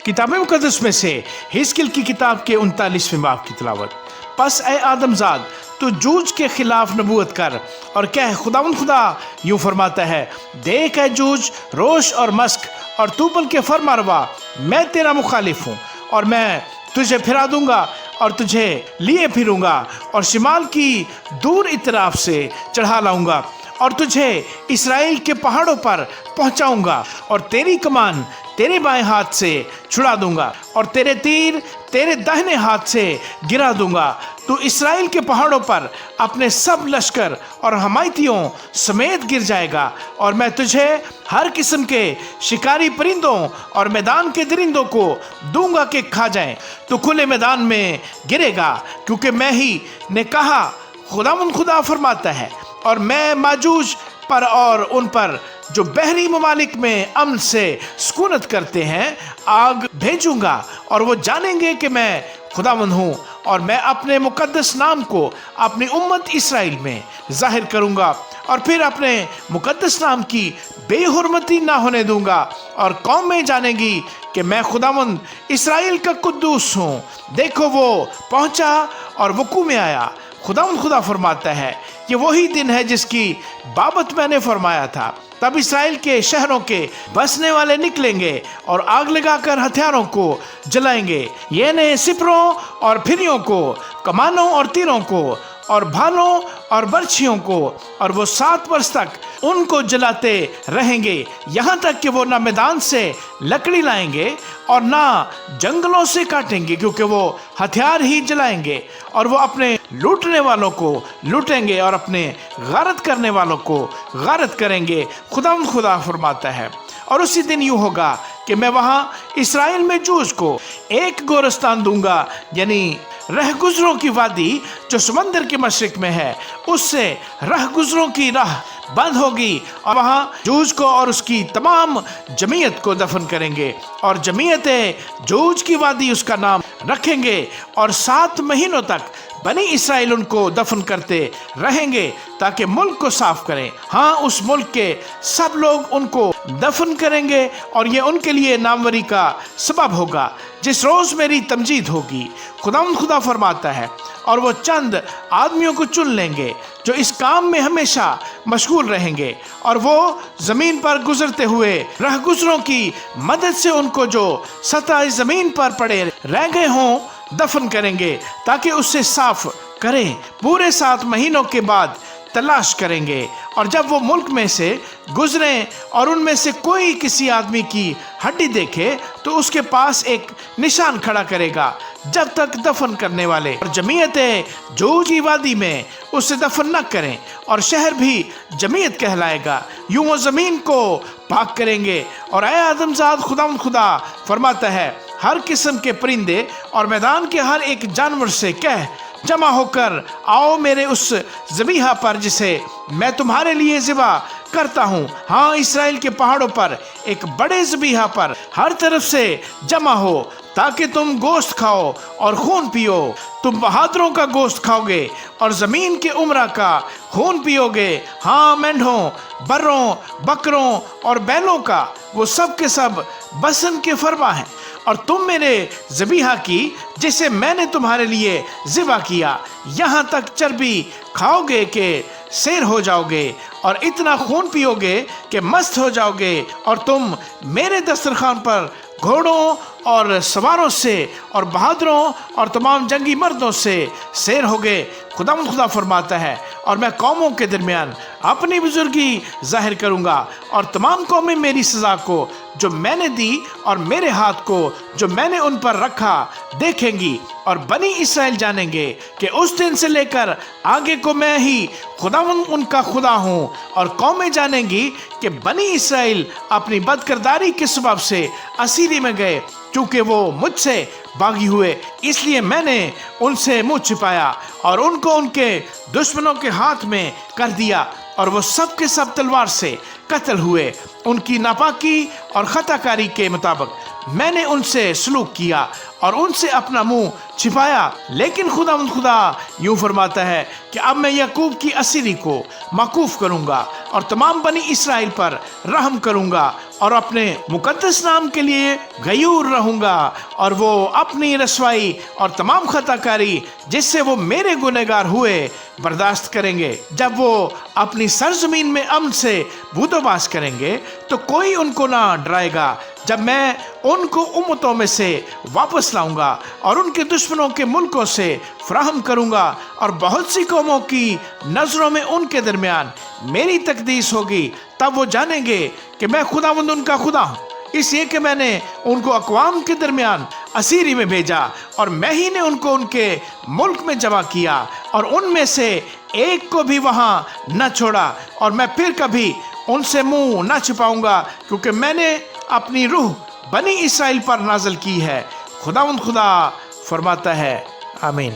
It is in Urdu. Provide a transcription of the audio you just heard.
کتاب مقدس میں سے حزقیل کی کتاب کے 39ویں باب کی تلاوت۔ پس اے آدم زاد، تو جوج کے خلاف نبوت کر اور کہہ، خداوند خدا یوں فرماتا ہے، دیکھ اے جوج، روش اور مسک اور توبل کے فرما روا، میں تیرا مخالف ہوں، اور میں تجھے پھرا دوں گا اور تجھے لیے پھروں گا اور شمال کی دور اطراف سے چڑھا لاؤں گا اور تجھے اسرائیل کے پہاڑوں پر پہنچاؤں گا اور تیری کمان تیرے بائیں ہاتھ سے چھڑا دوں گا اور تیرے تیر تیرے داہنے ہاتھ سے گرا دوں گا۔ تو اسرائیل کے پہاڑوں پر اپنے سب لشکر اور حمایتیوں سمیت گر جائے گا، اور میں تجھے ہر قسم کے شکاری پرندوں اور میدان کے درندوں کو دوں گا کہ کھا جائیں۔ تو کھلے میدان میں گرے گا، کیونکہ میں ہی نے کہا، خداوند خدا فرماتا ہے، اور میں ماجوج پر اور ان پر جو بحری ممالک میں امن سے سکونت کرتے ہیں آگ بھیجوں گا، اور وہ جانیں گے کہ میں خداوند ہوں، اور میں اپنے مقدس نام کو اپنی امت اسرائیل میں ظاہر کروں گا، اور پھر اپنے مقدس نام کی بے حرمتی نہ ہونے دوں گا، اور قومیں جانیں گی کہ میں خداوند اسرائیل کا قدوس ہوں۔ دیکھو، وہ پہنچا اور وقوع میں آیا۔ خداوند خدا فرماتا ہے، یہ وہی دن ہے جس کی بابت میں نے فرمایا تھا۔ تب اسرائیل کے شہروں کے بسنے والے نکلیں گے اور آگ لگا کر ہتھیاروں کو جلائیں گے، یعنی سپروں اور پھریوں کو، کمانوں اور تیروں کو، اور بھالوں اور برچھیوں کو، اور وہ 7 برس تک ان کو جلاتے رہیں گے، یہاں تک کہ وہ نہ میدان سے لکڑی لائیں گے اور نہ جنگلوں سے کاٹیں گے، کیونکہ وہ ہتھیار ہی جلائیں گے، اور وہ اپنے لوٹنے والوں کو لوٹیں گے اور اپنے غارت کرنے والوں کو غارت کریں گے، خداوند خدا فرماتا ہے۔ اور اسی دن یوں ہوگا کہ میں وہاں اسرائیل میں جوج کو ایک گورستان دوں گا، یعنی رہ گزروں کی وادی جو سمندر کے مشرق میں ہے، اس سے رہ گزروں کی راہ بند ہوگی، اور وہاں جوج کو اور اس کی تمام جمعیت کو دفن کریں گے، اور جمعیت جوج کی وادی اس کا نام رکھیں گے، اور 7 مہینوں تک بنی اسرائیل ان کو دفن کرتے رہیں گے تاکہ ملک کو صاف کریں۔ ہاں، اس ملک کے سب لوگ ان کو دفن کریں گے، اور یہ ان کے لیے ناموری کا سبب ہوگا جس روز میری تمجید ہوگی، خداوند خدا فرماتا ہے۔ اور وہ چند آدمیوں کو چن لیں گے جو اس کام میں ہمیشہ مشغول رہیں گے، اور وہ زمین پر گزرتے ہوئے رہ گزروں کی مدد سے ان کو جو سطح زمین پر پڑے رہ گئے ہوں دفن کریں گے، تاکہ اسے صاف کریں۔ پورے 7 مہینوں کے بعد تلاش کریں گے، اور جب وہ ملک میں سے گزریں اور ان میں سے کوئی کسی آدمی کی ہڈی دیکھے تو اس کے پاس ایک نشان کھڑا کرے گا جب تک دفن کرنے والے اور جمعیت جوج کی وادی میں اسے دفن نہ کریں، اور شہر بھی جمعیت کہلائے گا۔ یوں وہ زمین کو پاک کریں گے۔ اور اے آدم زاد، خداوند خدا فرماتا ہے، ہر قسم کے پرندے اور میدان کے ہر ایک جانور سے کہہ، جمع ہو کر آؤ میرے اس ذبیحہ پر جسے میں تمہارے لیے ذبح کرتا ہوں۔ ہاں، اسرائیل کے پہاڑوں پر ایک بڑے ذبیحہ پر ہر طرف سے جمع ہو، تاکہ تم گوشت کھاؤ اور خون پیو۔ تم بہادروں کا گوشت کھاؤ گے اور زمین کے عمرہ کا خون پیو گے۔ ہاں، مینڈھوں، بروں، بکروں اور بیلوں کا، وہ سب کے سب بسن کے فرما ہیں۔ اور تم میرے ذبیحہ کی جسے میں نے تمہارے لیے ذبح کیا، یہاں تک چربی کھاؤ گے کہ سیر ہو جاؤ گے، اور اتنا خون پیو گے کہ مست ہو جاؤ گے، اور تم میرے دسترخوان پر گھوڑوں اور سواروں سے اور بہادروں اور تمام جنگی مردوں سے سیر ہوگے، خداوند خدا فرماتا ہے۔ اور میں قوموں کے درمیان اپنی بزرگی ظاہر کروں گا، اور تمام قومیں میری سزا کو جو میں نے دی اور میرے ہاتھ کو جو میں نے ان پر رکھا دیکھیں گی، اور بنی اسرائیل جانیں گے کہ اس دن سے لے کر آگے کو میں ہی خداوند ان کا خدا ہوں، اور قومیں جانیں گی کہ بنی اسرائیل اپنی بدکرداری کے سبب سے اسیری میں گئے، کیونکہ وہ مجھ سے باغی ہوئے، اس لیے میں نے ان سے منہ چھپایا اور ان کو ان کے دشمنوں کے ہاتھ میں کر دیا، اور وہ سب کے سب تلوار سے قتل ہوئے۔ ان کی ناپاکی اور خطا کاری کے مطابق میں نے ان سے سلوک کیا اور ان سے اپنا منہ چھپایا۔ لیکن خدا یوں فرماتا ہے کہ اب میں یعقوب کی اسیری کو موقوف کروں گا اور تمام بنی اسرائیل پر رحم کروں گا، اور اپنے مقدس نام کے لیے غیور رہوں گا، اور وہ اپنی رسوائی اور تمام خطا کاری جس سے وہ میرے گنہگار ہوئے برداشت کریں گے۔ جب وہ اپنی سرزمین میں امن سے بود و باس کریں گے تو کوئی ان کو نہ ڈرائے گا، جب میں ان کو امتوں میں سے واپس لاؤں گا اور ان کے دشمنوں کے ملکوں سے فراہم کروں گا، اور بہت سی قوموں کی نظروں میں ان کے درمیان میری تقدیس ہوگی۔ تب وہ جانیں گے کہ میں خداوند ان کا خدا ہوں، اس لیے کہ میں نے ان کو اقوام کے درمیان اسیری میں بھیجا، اور میں ہی نے ان کو ان کے ملک میں جمع کیا، اور ان میں سے ایک کو بھی وہاں نہ چھوڑا، اور میں پھر کبھی ان سے منہ نہ چھپاؤں گا، کیونکہ میں نے اپنی روح بنی اسرائیل پر نازل کی ہے۔ خداوند خدا فرماتا ہے، آمین۔